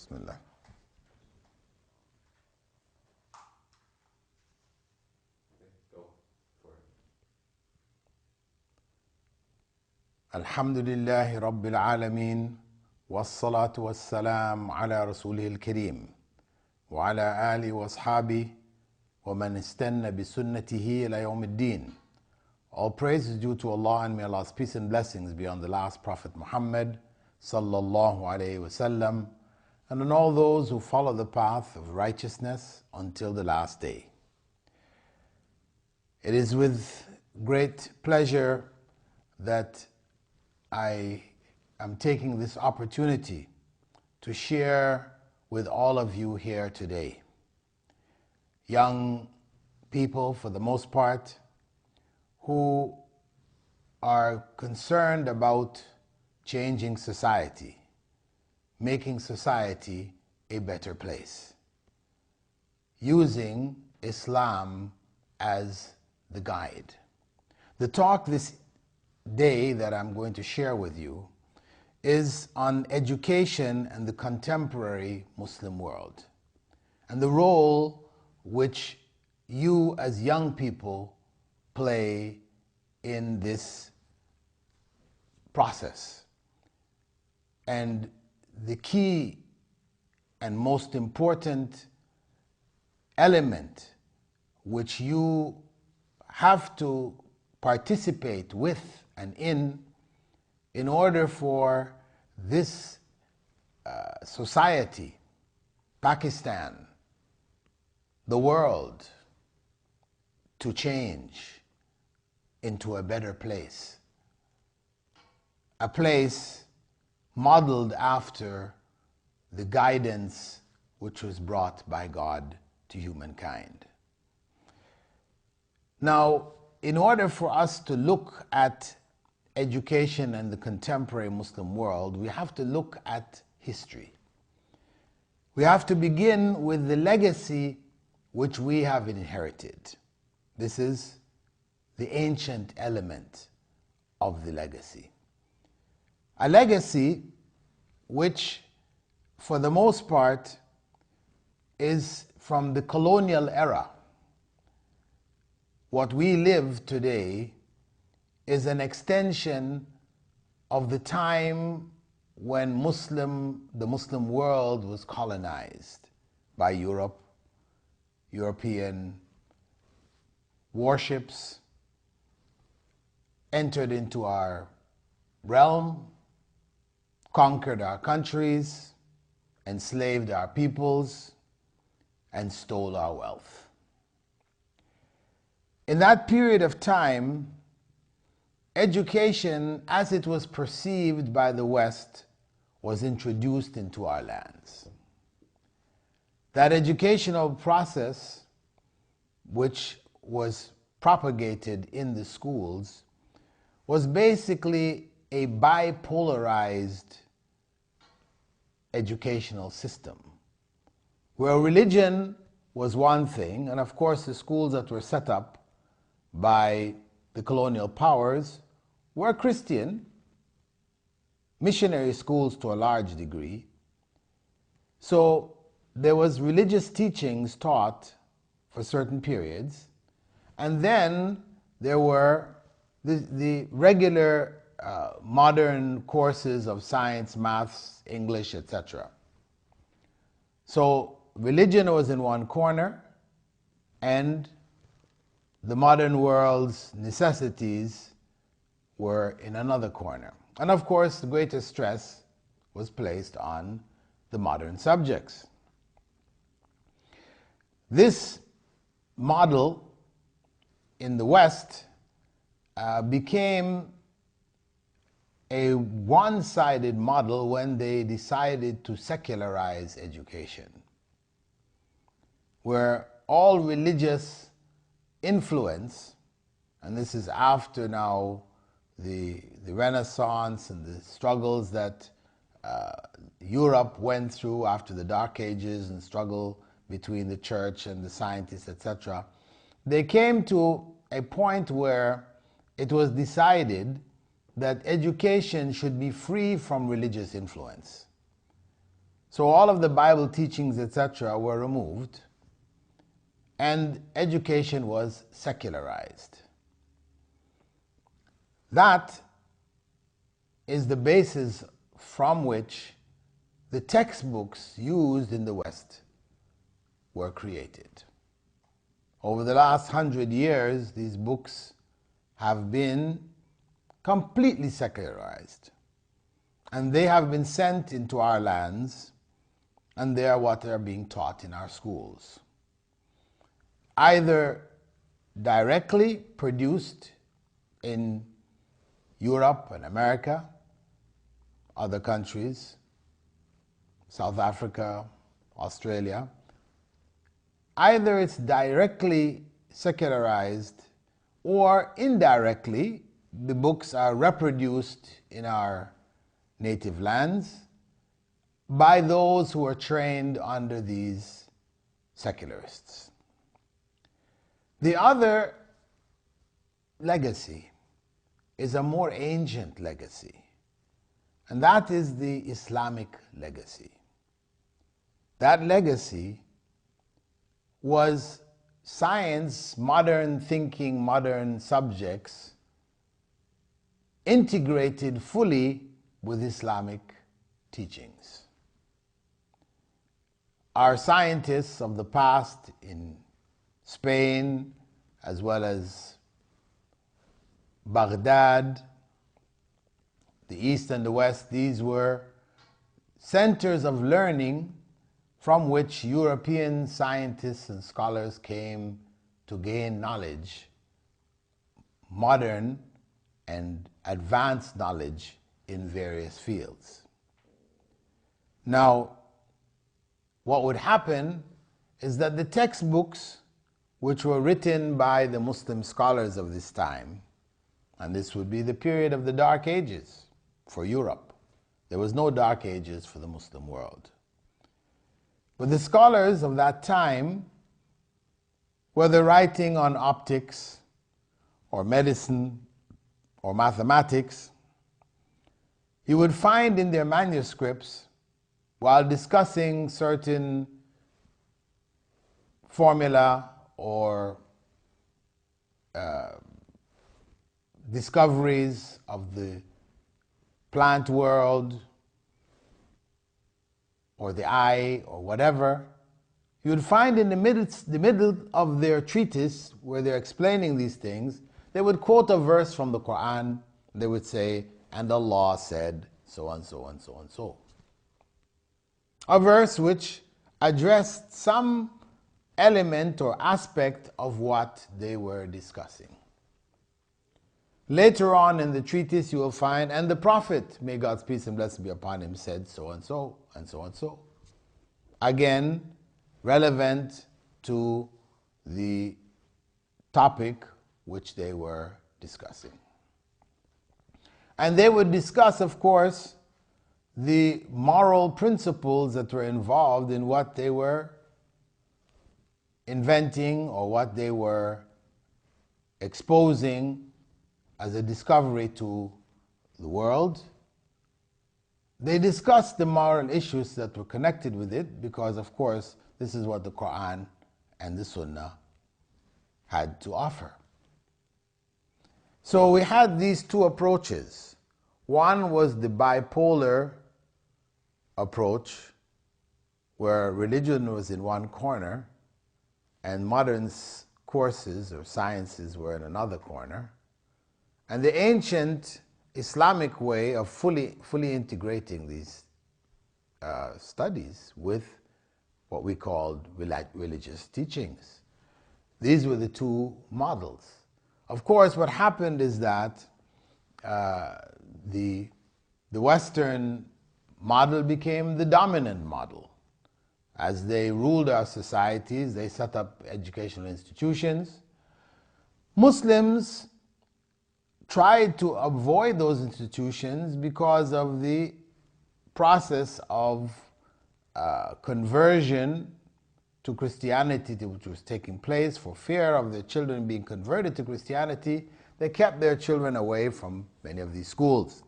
Bismillah. Alhamdulillahi Rabbil Alameen, wassalatu wassalam ala Rasulihil Kareem, wa ala alihi wa ashabihi, wa man istanna bi sunnatihi ila yawmiddin. All praise is due to Allah, and may Allah's peace and blessings be on the last Prophet Muhammad sallallahu alayhi wasallam, and on all those who follow the path of righteousness until the last day. It is with great pleasure that I am taking this opportunity to share with all of you here today. Young people, for the most part, who are concerned about changing society, making society a better place, using Islam as the guide. The talk this day that I'm going to share with you is on education and the contemporary Muslim world, and the role which you as young people play in this process. And the key and most important element which you have to participate with and in order for this society, Pakistan, the world, to change into a better place, a place modeled after the guidance which was brought by God to humankind. Now, in order for us to look at education and the contemporary Muslim world, we have to look at history. We have to begin with the legacy which we have inherited. This is the ancient element of the legacy. A legacy which, for the most part, is from the colonial era. What we live today is an extension of the time when the Muslim world was colonized by European warships, entered into our realm, conquered our countries, enslaved our peoples, and stole our wealth. In that period of time, education, as it was perceived by the West, was introduced into our lands. That educational process, which was propagated in the schools, was basically a bipolarized educational system, where religion was one thing, and of course the schools that were set up by the colonial powers were Christian, missionary schools to a large degree. So there was religious teachings taught for certain periods, and then there were the regular modern courses of science, maths, English, etc. So religion was in one corner, and the modern world's necessities were in another corner. And of course, the greatest stress was placed on the modern subjects. This model in the West became a one-sided model when they decided to secularize education, where all religious influence, and this is after now the Renaissance and the struggles that Europe went through after the Dark Ages and struggle between the church and the scientists, etc. They came to a point where it was decided that education should be free from religious influence. So all of the Bible teachings, etc., were removed, and education was secularized. That is the basis from which the textbooks used in the West were created. Over the last 100 years, these books have been completely secularized, and they have been sent into our lands, and they are what are being taught in our schools. Either directly produced in Europe and America, other countries, South Africa, Australia. Either it's directly secularized or indirectly the books are reproduced in our native lands by those who are trained under these secularists. The other legacy is a more ancient legacy, and that is the Islamic legacy. That legacy was science, modern thinking, modern subjects integrated fully with Islamic teachings. Our scientists of the past in Spain, as well as Baghdad, the East and the West, these were centers of learning from which European scientists and scholars came to gain knowledge, modern and advanced knowledge in various fields. Now, what would happen is that the textbooks, which were written by the Muslim scholars of this time, and this would be the period of the Dark Ages for Europe. There was no Dark Ages for the Muslim world. But the scholars of that time, whether writing on optics or medicine or mathematics, you would find in their manuscripts, while discussing certain formula or discoveries of the plant world or the eye or whatever, you would find in the middle of their treatise, where they're explaining these things, they would quote a verse from the Quran. They would say, and Allah said so and so and so and so. A verse which addressed some element or aspect of what they were discussing. Later on in the treatise you will find, and the Prophet, may God's peace and blessing be upon him, said so and so and so and so. Again, relevant to the topic which they were discussing. And they would discuss, of course, the moral principles that were involved in what they were inventing or what they were exposing as a discovery to the world. They discussed the moral issues that were connected with it because, of course, this is what the Quran and the Sunnah had to offer. So we had these two approaches. One was the bipolar approach, where religion was in one corner and modern courses or sciences were in another corner. And the ancient Islamic way of fully integrating these studies with what we called religious teachings. These were the two models. Of course, what happened is that the Western model became the dominant model. As they ruled our societies, they set up educational institutions. Muslims tried to avoid those institutions because of the process of conversion to Christianity which was taking place. For fear of their children being converted to Christianity, they kept their children away from many of these schools.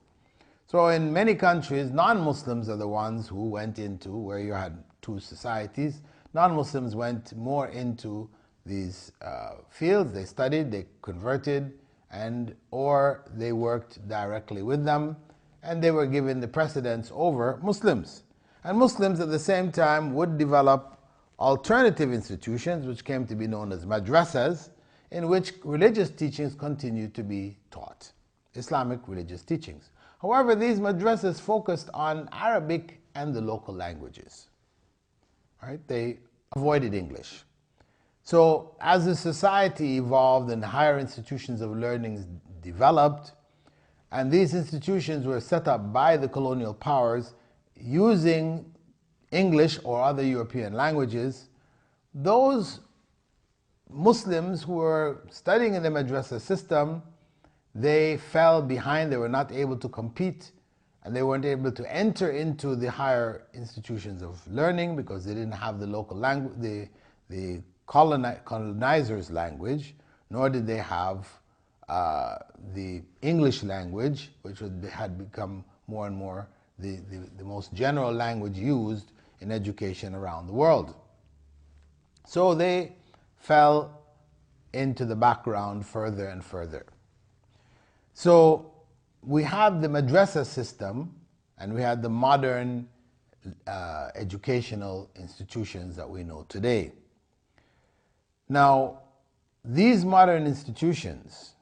So in many countries, non-Muslims are the ones who went into, where you had two societies, non-Muslims went more into these fields. They studied, they converted, or they worked directly with them, and they were given the precedence over Muslims. And Muslims at the same time would develop alternative institutions, which came to be known as madrasas, in which religious teachings continued to be taught, Islamic religious teachings. However, these madrasas focused on Arabic and the local languages. Right? They avoided English. So as the society evolved and higher institutions of learning developed, and these institutions were set up by the colonial powers using English or other European languages, those Muslims who were studying in the madrasa system, they fell behind. They were not able to compete, and they weren't able to enter into the higher institutions of learning because they didn't have the local language, the colonizers' language, nor did they have the English language, which had become more and more the most general language used in education around the world. So they fell into the background further and further. So we have the madrasa system, and we have the modern educational institutions that we know today. Now, these modern institutions,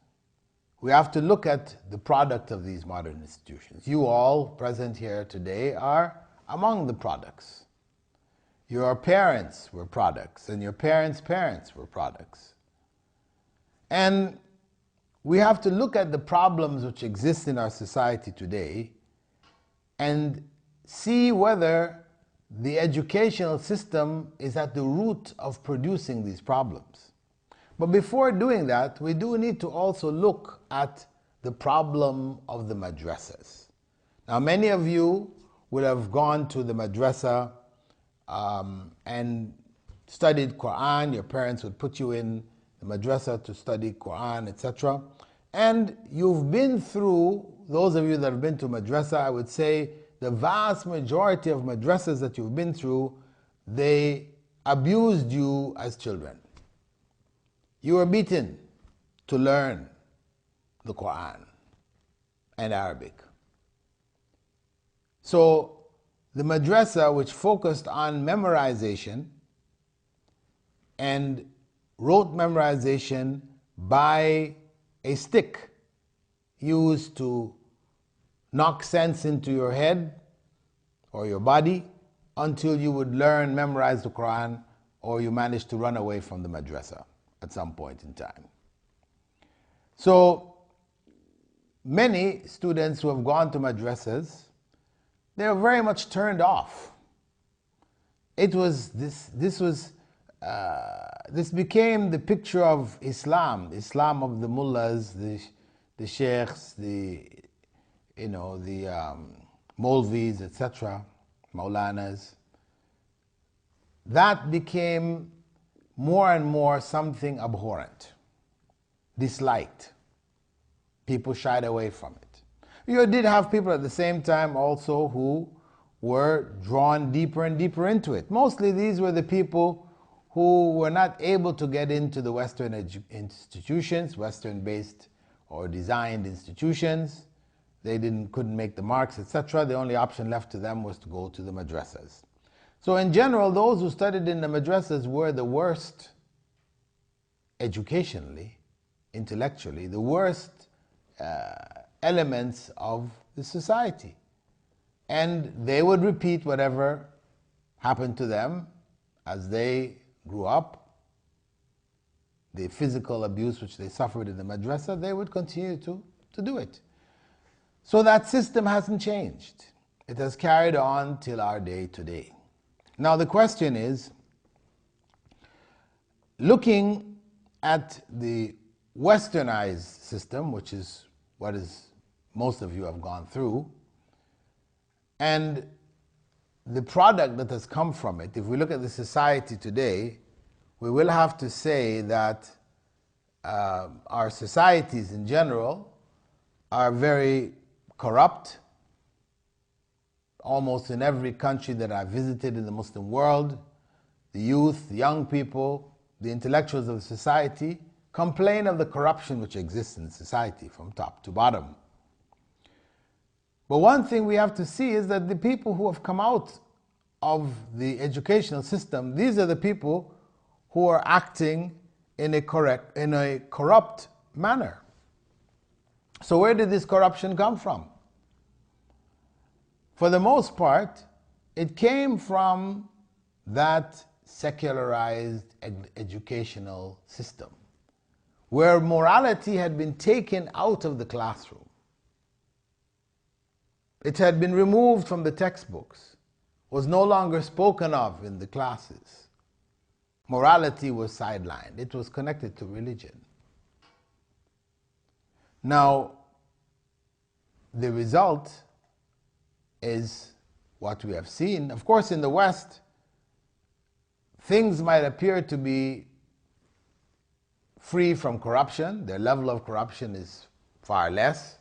we have to look at the product of these modern institutions. You all present here today are among the products. Your parents were products, and your parents' parents were products. And we have to look at the problems which exist in our society today and see whether the educational system is at the root of producing these problems. But before doing that, we do need to also look at the problem of the madrasas. Now, many of you will have gone to the madrasa and studied Quran. Your parents would put you in the madrasa to study Quran, etc. And you've been through, those of you that have been to madrasa, I would say the vast majority of madrasas that you've been through, they abused you as children. You were beaten to learn the Quran and Arabic. So the madrasa, which focused on memorization and wrote memorization by a stick used to knock sense into your head or your body until you would learn, memorize the Quran, or you managed to run away from the madrasa at some point in time. So many students who have gone to madrasas, they are very much turned off. This became the picture of Islam of the mullahs, the sheikhs, the Maulvis, etc., Maulanas. That became more and more something abhorrent, disliked. People shied away from it. You did have people at the same time also who were drawn deeper and deeper into it. Mostly these were the people who were not able to get into the Western institutions, Western-based or designed institutions. They couldn't make the marks, etc. The only option left to them was to go to the madrasas. So in general, those who studied in the madrasas were the worst educationally, intellectually, the worst elements of the society. And they would repeat whatever happened to them as they grew up. The physical abuse which they suffered in the madrasa, they would continue to do it. So that system hasn't changed. It has carried on till our day today. Now the question is, looking at the westernized system, which is what most of you have gone through, and the product that has come from it, if we look at the society today, we will have to say that our societies in general are very corrupt, almost in every country that I've visited in the Muslim world, the youth, the young people, the intellectuals of the society complain of the corruption which exists in society from top to bottom. But one thing we have to see is that the people who have come out of the educational system, these are the people who are acting in a corrupt manner. So where did this corruption come from? For the most part, it came from that secularized educational system, where morality had been taken out of the classroom. It had been removed from the textbooks, was no longer spoken of in the classes. Morality was sidelined. It was connected to religion. Now, the result is what we have seen. Of course, in the West, things might appear to be free from corruption. Their level of corruption is far less.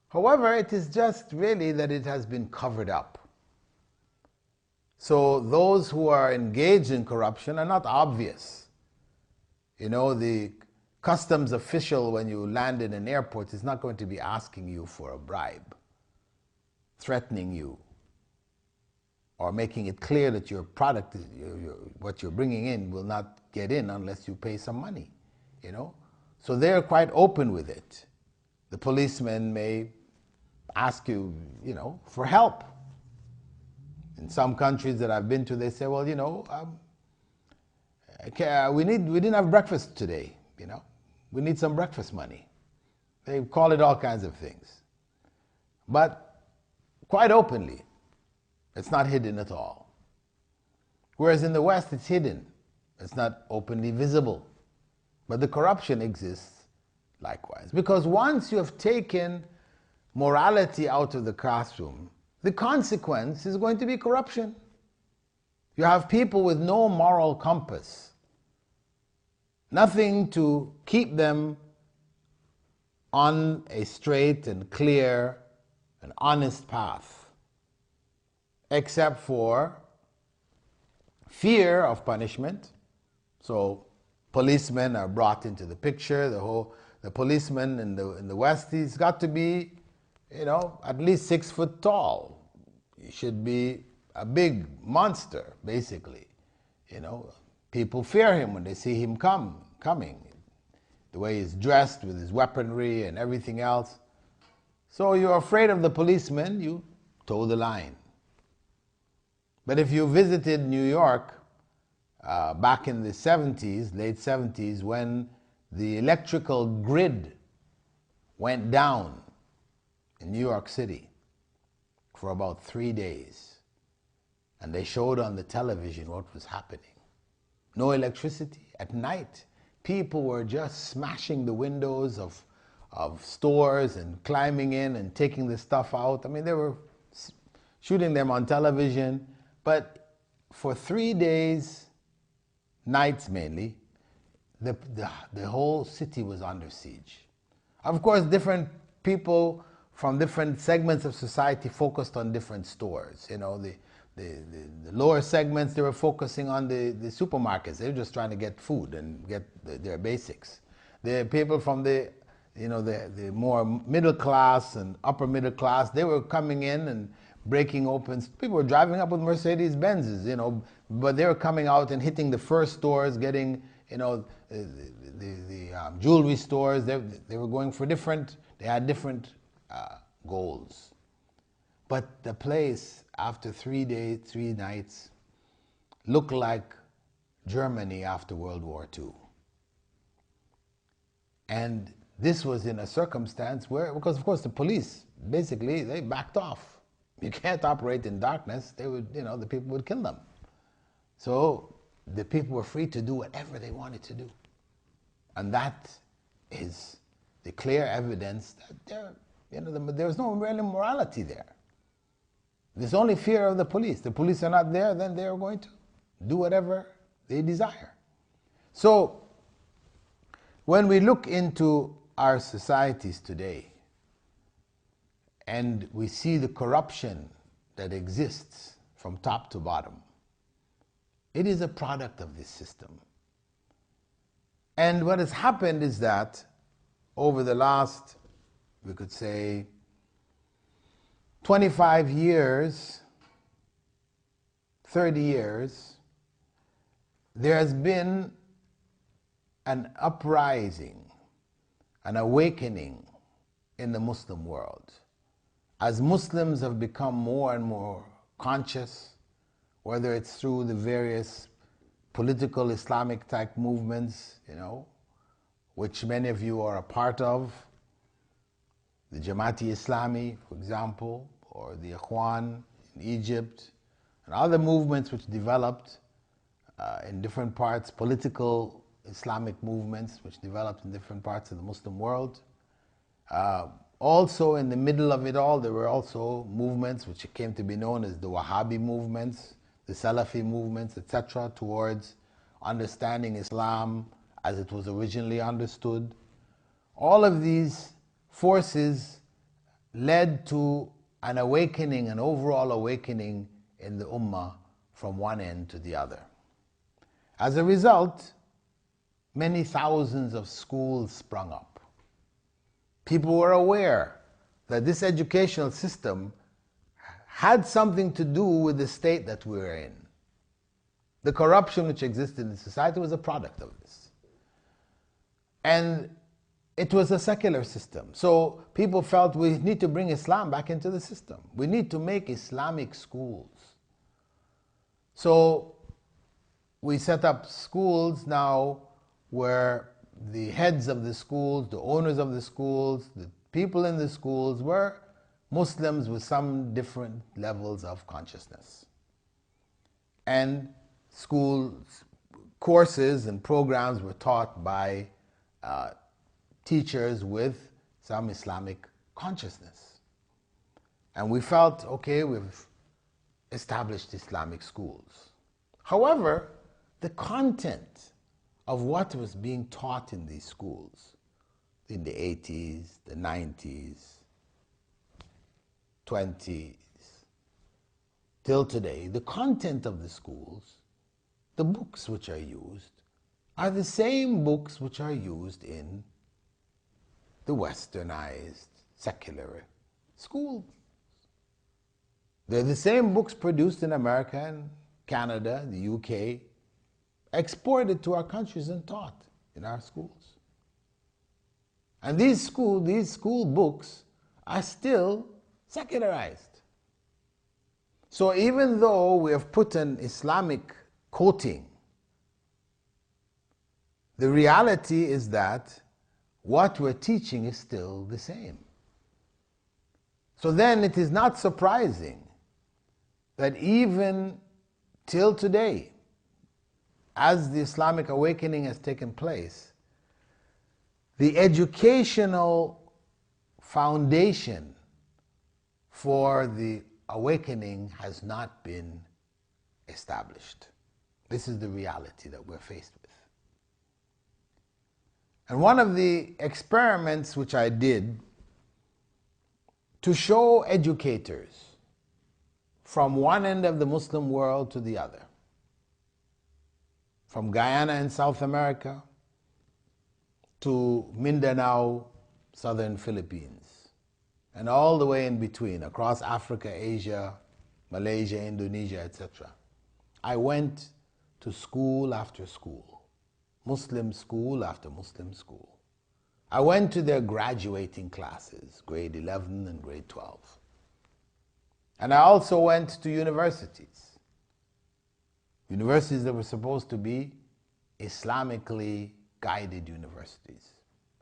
However, it is just really that it has been covered up. So those who are engaged in corruption are not obvious. You know, the customs official, when you land in an airport, is not going to be asking you for a bribe, threatening you, or making it clear that your product, what you're bringing in, will not get in unless you pay some money, you know. So they're quite open with it. The policeman may ask you, you know, for help. In some countries that I've been to, they say, well, you know, we didn't have breakfast today, you know. We need some breakfast money. They call it all kinds of things. But quite openly, it's not hidden at all. Whereas in the West, it's hidden. It's not openly visible. But the corruption exists likewise. Because once you have taken morality out of the classroom, the consequence is going to be corruption. You have people with no moral compass, nothing to keep them on a straight and clear and honest path, except for fear of punishment. So policemen are brought into the picture. The policeman in the West, he's got to be, you know, at least 6 foot tall. He should be a big monster, basically. You know, people fear him when they see him coming. The way he's dressed with his weaponry and everything else. So you're afraid of the policeman, you toe the line. But if you visited New York back in the 70s, late 70s, when the electrical grid went down in New York City for about 3 days, and they showed on the television what was happening. No electricity at night. People were just smashing the windows of stores and climbing in and taking the stuff out. I mean, they were shooting them on television. But for 3 days, nights mainly, the whole city was under siege. Of course, different people from different segments of society focused on different stores. You know, the lower segments, they were focusing on the supermarkets. They were just trying to get food and get their basics. The people from the more middle class and upper middle class, they were coming in and breaking open. People were driving up with Mercedes Benzes, you know, but they were coming out and hitting the first stores, getting, you know, the jewelry stores. They were going for they had different goals. But the place, after 3 days, 3 nights, looked like Germany after World War II. And this was in a circumstance where, because of course the police, basically, they backed off. You can't operate in darkness. They would, you know, the people would kill them. So the people were free to do whatever they wanted to do. And that is the clear evidence that there's no real morality there. There's only fear of the police. The police are not there, then they are going to do whatever they desire. So when we look into our societies today, and we see the corruption that exists from top to bottom, it is a product of this system. And what has happened is that over the last, we could say, 25 years, 30 years, there has been an uprising, an awakening in the Muslim world. As Muslims have become more and more conscious, whether it's through the various political Islamic type movements, which many of you are a part of, the Jamiat-e-Islami, for example, or the Ikhwan in Egypt, and other movements which developed in different parts, political Islamic movements which developed in different parts of the Muslim world. Also in the middle of it all, there were also movements which came to be known as the Wahhabi movements, the Salafi movements, etc., towards understanding Islam as it was originally understood. All of these forces led to an awakening, an overall awakening in the Ummah from one end to the other. As a result, many thousands of schools sprung up. People were aware that this educational system had something to do with the state that we were in. The corruption which existed in society was a product of this. And it was a secular system. So people felt we need to bring Islam back into the system. We need to make Islamic schools. So we set up schools now where the heads of the schools, the owners of the schools, the people in the schools were Muslims with some different levels of consciousness. And school courses and programs were taught by teachers with some Islamic consciousness. And we felt, okay, we've established Islamic schools. However, the content of what was being taught in these schools in the 80s, the 90s, 20s, till today, the content of the schools, the books which are used, are the same books which are used in the westernized, secular schools. They're the same books produced in America and Canada, the UK, exported to our countries and taught in our schools. And these school books are still secularized. So even though we have put an Islamic coating, the reality is that what we're teaching is still the same. So then it is not surprising that even till today, as the Islamic awakening has taken place, the educational foundation for the awakening has not been established. This is the reality that we're faced with. And one of the experiments which I did to show educators from one end of the Muslim world to the other, from Guyana in South America to Mindanao, southern Philippines, and all the way in between, across Africa, Asia, Malaysia, Indonesia, etc. I went to school after school, Muslim school after Muslim school. I went to their graduating classes, grade 11 and grade 12. And I also went to universities that were supposed to be Islamically guided universities.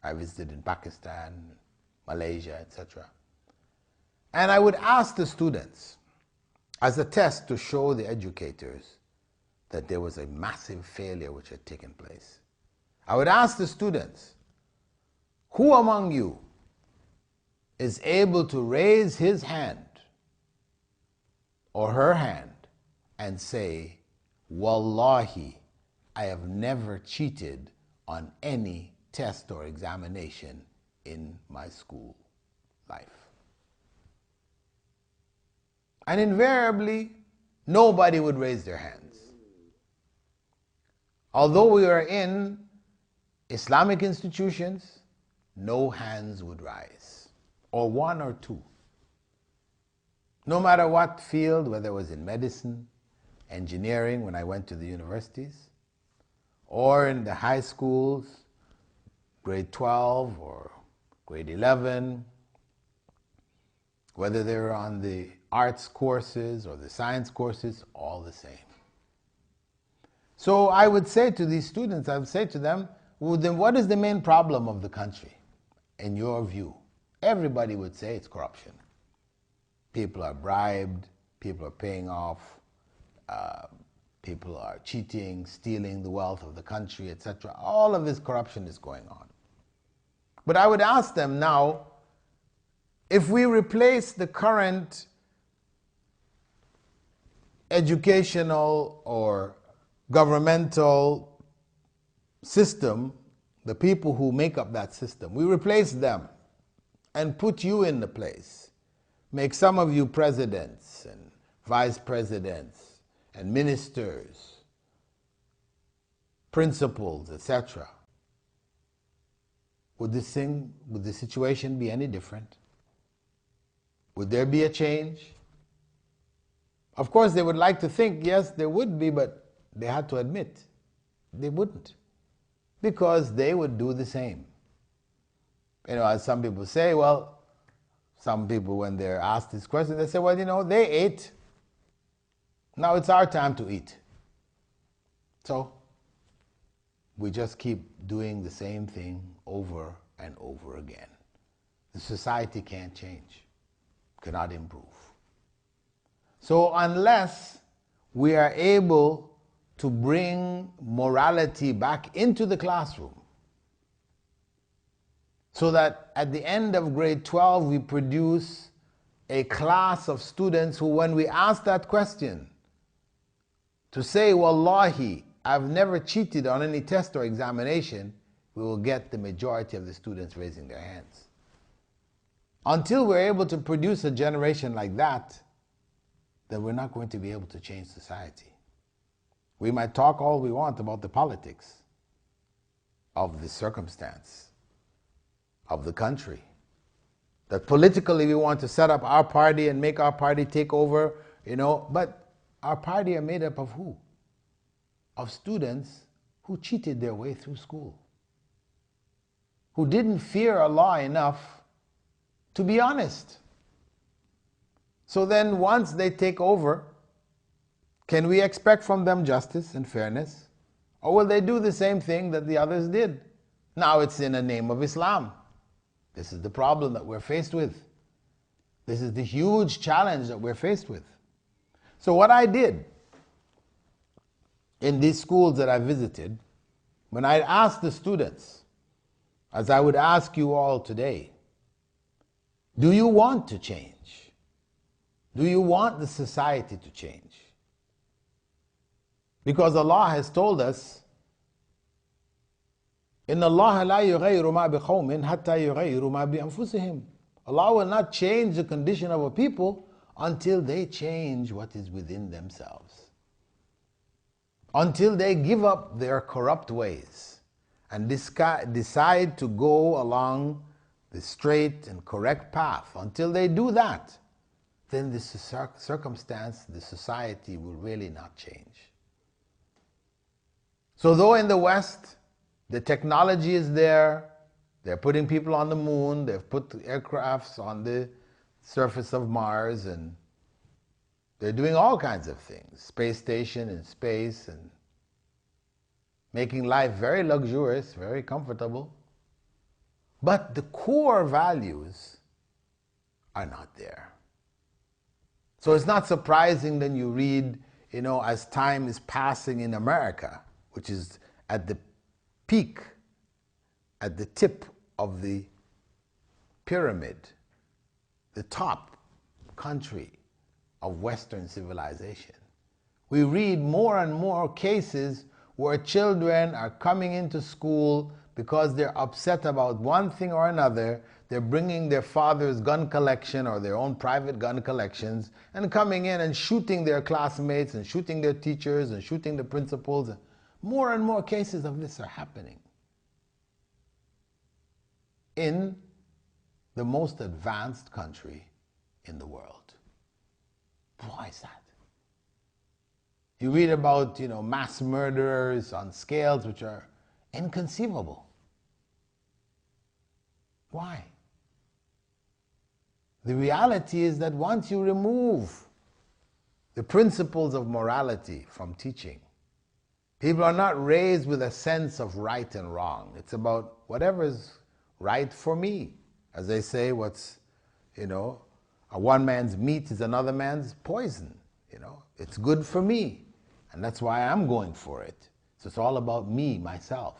I visited in Pakistan, Malaysia, etc. And I would ask the students, as a test to show the educators that there was a massive failure which had taken place. I would ask the students, who among you is able to raise his hand or her hand and say, Wallahi, I have never cheated on any test or examination in my school life? And invariably, nobody would raise their hands. Although we are in Islamic institutions, no hands would rise, or one or two. No matter what field, whether it was in medicine, engineering when I went to the universities, or in the high schools, grade 12 or grade 11, whether they were on the arts courses or the science courses, all the same. So I would say to these students, I would say to them, well, then what is the main problem of the country, in your view? Everybody would say it's corruption. People are bribed, people are paying off, people are cheating, stealing the wealth of the country, etc. All of this corruption is going on. But I would ask them now, if we replace the current educational or governmental system, the people who make up that system, we replace them and put you in the place, make some of you presidents and vice presidents and ministers, principals, etc. Would the situation be any different? Would there be a change? Of course, they would like to think, yes, there would be, but they had to admit they wouldn't, because they would do the same. You know, as some people say, well, some people, when they're asked this question, they say, well, you know, they ate. Now it's our time to eat. So we just keep doing the same thing over and over again. The society can't change, cannot improve. So unless we are able to bring morality back into the classroom, so that at the end of grade 12 we produce a class of students who, when we ask that question, to say, Wallahi, I've never cheated on any test or examination, we will get the majority of the students raising their hands. Until we're able to produce a generation like that, then we're not going to be able to change society. We might talk all we want about the politics of the circumstance of the country, that politically we want to set up our party and make our party take over, you know, but our party are made up of who? Of students who cheated their way through school, who didn't fear Allah enough to be honest. So then once they take over, can we expect from them justice and fairness? Or will they do the same thing that the others did? Now it's in the name of Islam. This is the problem that we're faced with. This is the huge challenge that we're faced with. So what I did in these schools that I visited, when I asked the students, as I would ask you all today, do you want to change? Do you want the society to change? Because Allah has told us, إِنَّ اللَّهَ لَا يُغَيِّرُ مَا بِقَوْمٍ حَتَّى يُغَيِّرُ مَا بِأَنفُسِهِمْ. Allah will not change the condition of a people until they change what is within themselves. Until they give up their corrupt ways and decide to go along the straight and correct path. Until they do that, then the circumstance, the society will really not change. So though in the West, the technology is there, they're putting people on the moon, they've put aircrafts on the surface of Mars, and they're doing all kinds of things, space station in space, and making life very luxurious, very comfortable. But the core values are not there. So it's not surprising that you read, you know, as time is passing in America, which is at the peak, at the tip of the pyramid, the top country of Western civilization. We read more and more cases where children are coming into school because they're upset about one thing or another, they're bringing their father's gun collection or their own private gun collections and coming in and shooting their classmates and shooting their teachers and shooting the principals. More and more cases of this are happening in the most advanced country in the world. Why is that? You read about, mass murderers on scales which are inconceivable. Why? The reality is that once you remove the principles of morality from teaching, people are not raised with a sense of right and wrong. It's about whatever is right for me. As they say, a one man's meat is another man's poison. It's good for me, and that's why I'm going for it. So it's all about me, myself.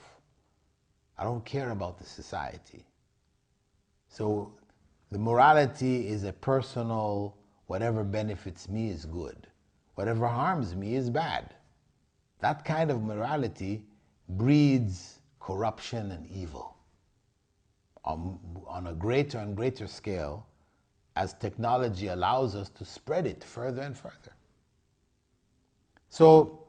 I don't care about the society. So the morality is a personal, whatever benefits me is good. Whatever harms me is bad. That kind of morality breeds corruption and evil on a greater and greater scale as technology allows us to spread it further and further. So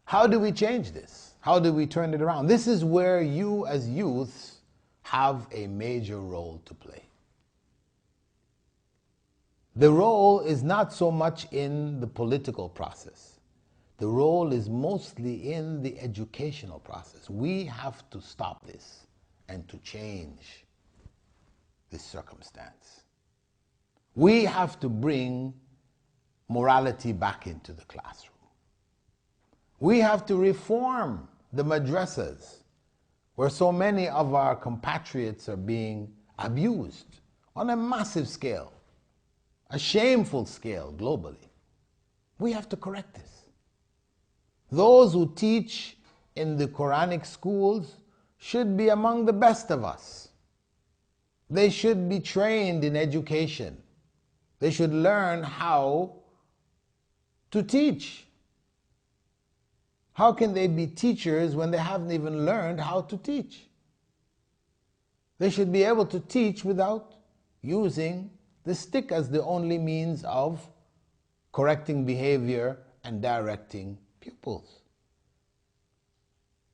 how do we change this? How do we turn it around? This is where you as youths have a major role to play. The role is not so much in the political process. The role is mostly in the educational process. We have to stop this and to change this circumstance. We have to bring morality back into the classroom. We have to reform the madrasas, where so many of our compatriots are being abused on a massive scale, a shameful scale globally. We have to correct this. Those who teach in the Quranic schools should be among the best of us. They should be trained in education. They should learn how to teach. How can they be teachers when they haven't even learned how to teach? They should be able to teach without using the stick as the only means of correcting behavior and directing pupils.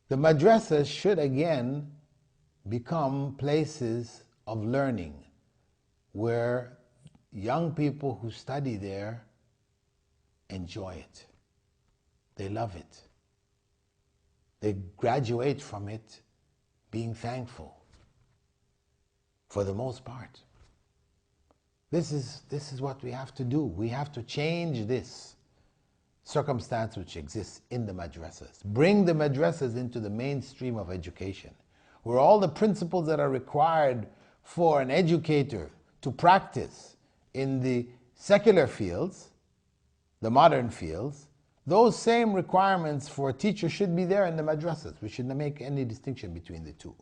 The madrasas should again become places of learning where young people who study there enjoy it. They love it. They graduate from it being thankful, for the most part. This is what we have to do. We have to change this circumstance which exists in the madrasas. Bring the madrasas into the mainstream of education, where all the principles that are required for an educator to practice in the secular fields, the modern fields, those same requirements for a teacher should be there in the madrasas. We shouldn't make any distinction between the two.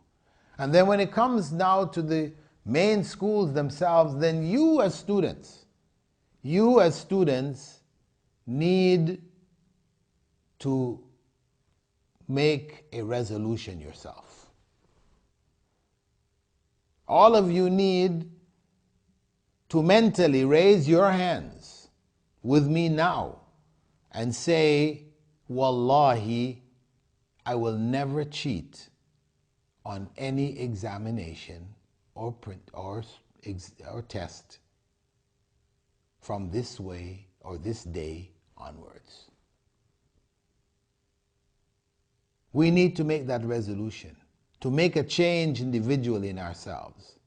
And then when it comes now to the main schools themselves, then you as students need to make a resolution yourself. All of you need to mentally raise your hands with me now and say, Wallahi, I will never cheat on any examination or print or test from this way or this day onwards. We need to make that resolution, to make a change individually in ourselves.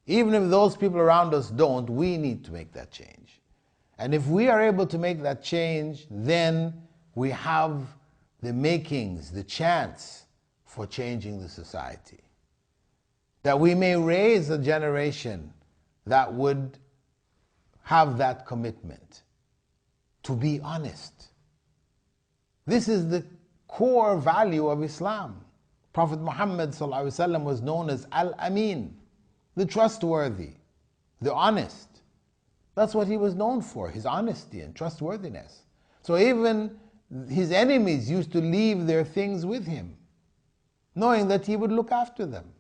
Even if those people around us don't, we need to make that change. And if we are able to make that change, then we have the makings, the chance for changing the society. That we may raise a generation that would have that commitment to be honest. This is the core value of Islam. Prophet Muhammad ﷺ was known as Al-Amin, the trustworthy, the honest. That's what he was known for, his honesty and trustworthiness. So even his enemies used to leave their things with him. knowing that He would look after them.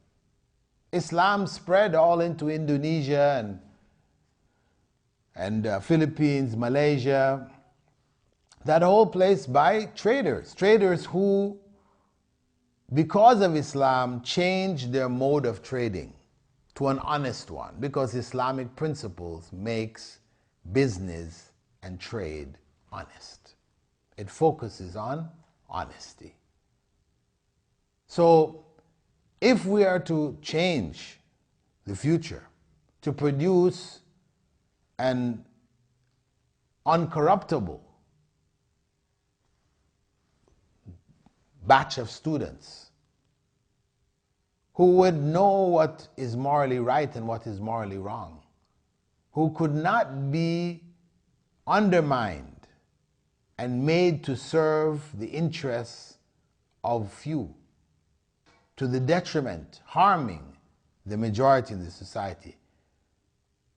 Islam spread all into Indonesia and Philippines, Malaysia, that whole place by traders who, because of Islam, changed their mode of trading to an honest one, because Islamic principles makes business and trade honest. It focuses on honesty. So if we are to change the future to produce an uncorruptible batch of students who would know what is morally right and what is morally wrong, who could not be undermined and made to serve the interests of few, to the detriment, harming the majority in the society.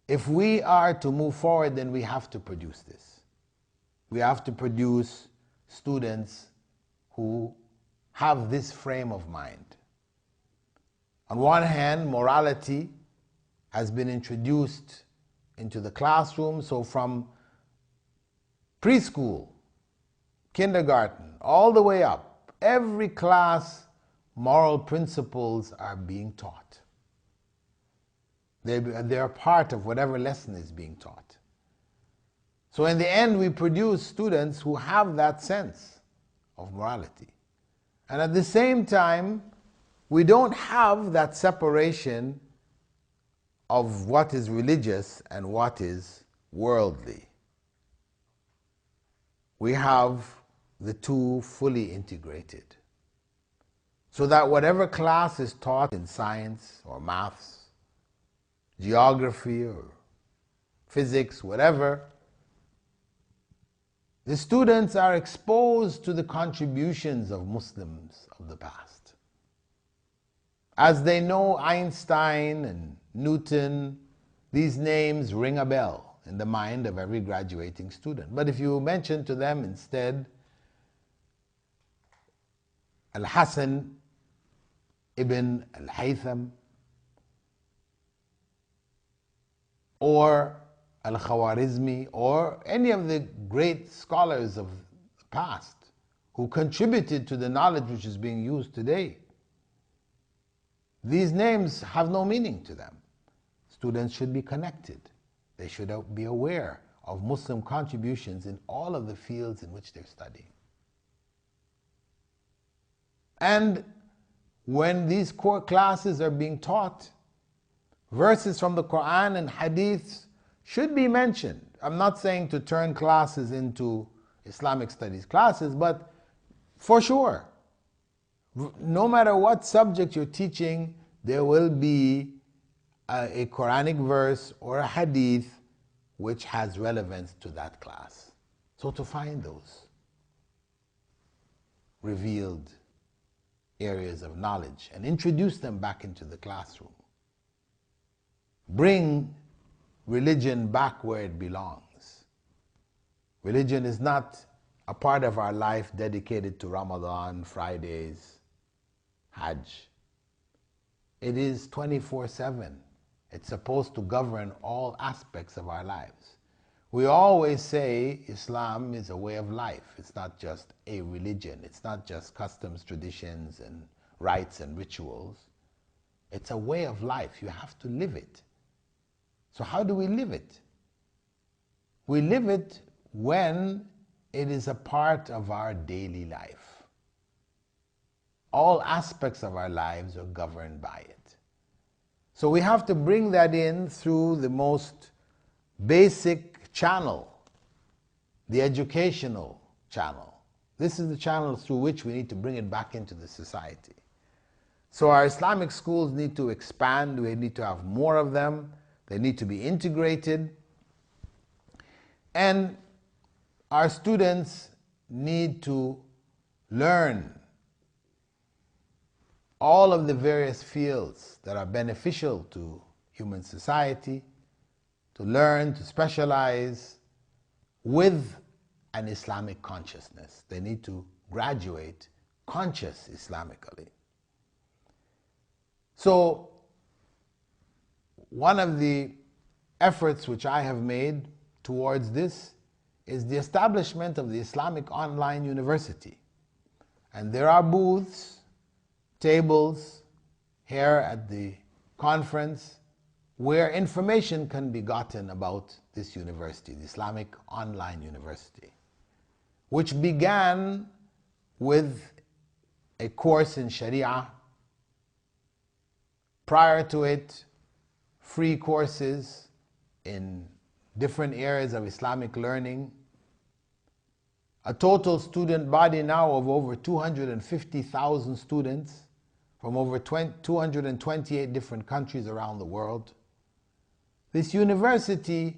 If we are to move forward, then we have to produce this. We have to produce students who have this frame of mind. On one hand, morality has been introduced into the classroom, so from preschool, kindergarten, all the way up, every class, moral principles are being taught. They're part of whatever lesson is being taught. So in the end, we produce students who have that sense of morality. And at the same time, we don't have that separation of what is religious and what is worldly. We have the two fully integrated, so that whatever class is taught in science or maths, geography or physics, whatever, the students are exposed to the contributions of Muslims of the past. As they know Einstein and Newton, these names ring a bell in the mind of every graduating student. But if you mention to them instead Al-Hasan ibn al-Haytham or Al-Khawarizmi or any of the great scholars of the past who contributed to the knowledge which is being used today, these names have no meaning to them. Students should be connected. They should be aware of Muslim contributions in all of the fields in which they're studying. And when these core classes are being taught, verses from the Quran and Hadiths should be mentioned. I'm not saying to turn classes into Islamic studies classes, but for sure, no matter what subject you're teaching, there will be a Quranic verse or a Hadith which has relevance to that class. So to find those revealed areas of knowledge and introduce them back into the classroom. Bring religion back where it belongs. Religion is not a part of our life dedicated to Ramadan, Fridays, Hajj. It is 24/7. It's supposed to govern all aspects of our lives. We always say Islam is a way of life. It's not just a religion. It's not just customs, traditions, and rites and rituals. It's a way of life. You have to live it. So how do we live it? We live it when it is a part of our daily life. All aspects of our lives are governed by it. So we have to bring that in through the most basic channel, the educational channel. This is the channel through which we need to bring it back into the society. So our Islamic schools need to expand. We need to have more of them. They need to be integrated. And our students need to learn all of the various fields that are beneficial to human society, to learn, to specialize with an Islamic consciousness. They need to graduate conscious Islamically. So one of the efforts which I have made towards this is the establishment of the Islamic Online University. And there are booths, tables here at the conference where information can be gotten about this university, the Islamic Online University, which began with a course in Sharia. Prior to it, free courses in different areas of Islamic learning. A total student body now of over 250,000 students from over 228 different countries around the world. This university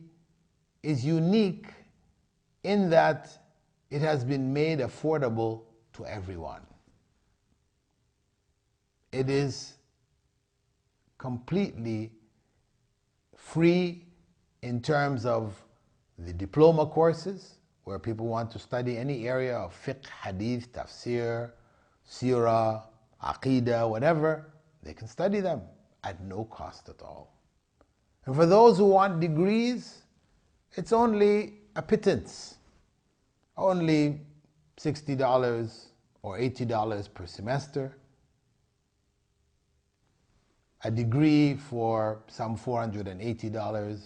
is unique in that it has been made affordable to everyone. It is completely free in terms of the diploma courses, where people want to study any area of fiqh, hadith, tafsir, seerah, aqidah, whatever, they can study them at no cost at all. And for those who want degrees, it's only a pittance, only $60 or $80 per semester. A degree for some $480.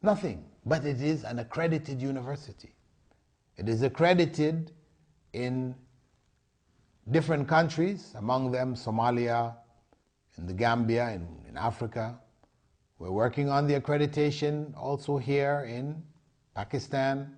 Nothing, but it is an accredited university. It is accredited in different countries, among them Somalia, in the Gambia, in Africa. We're working on the accreditation also here in Pakistan,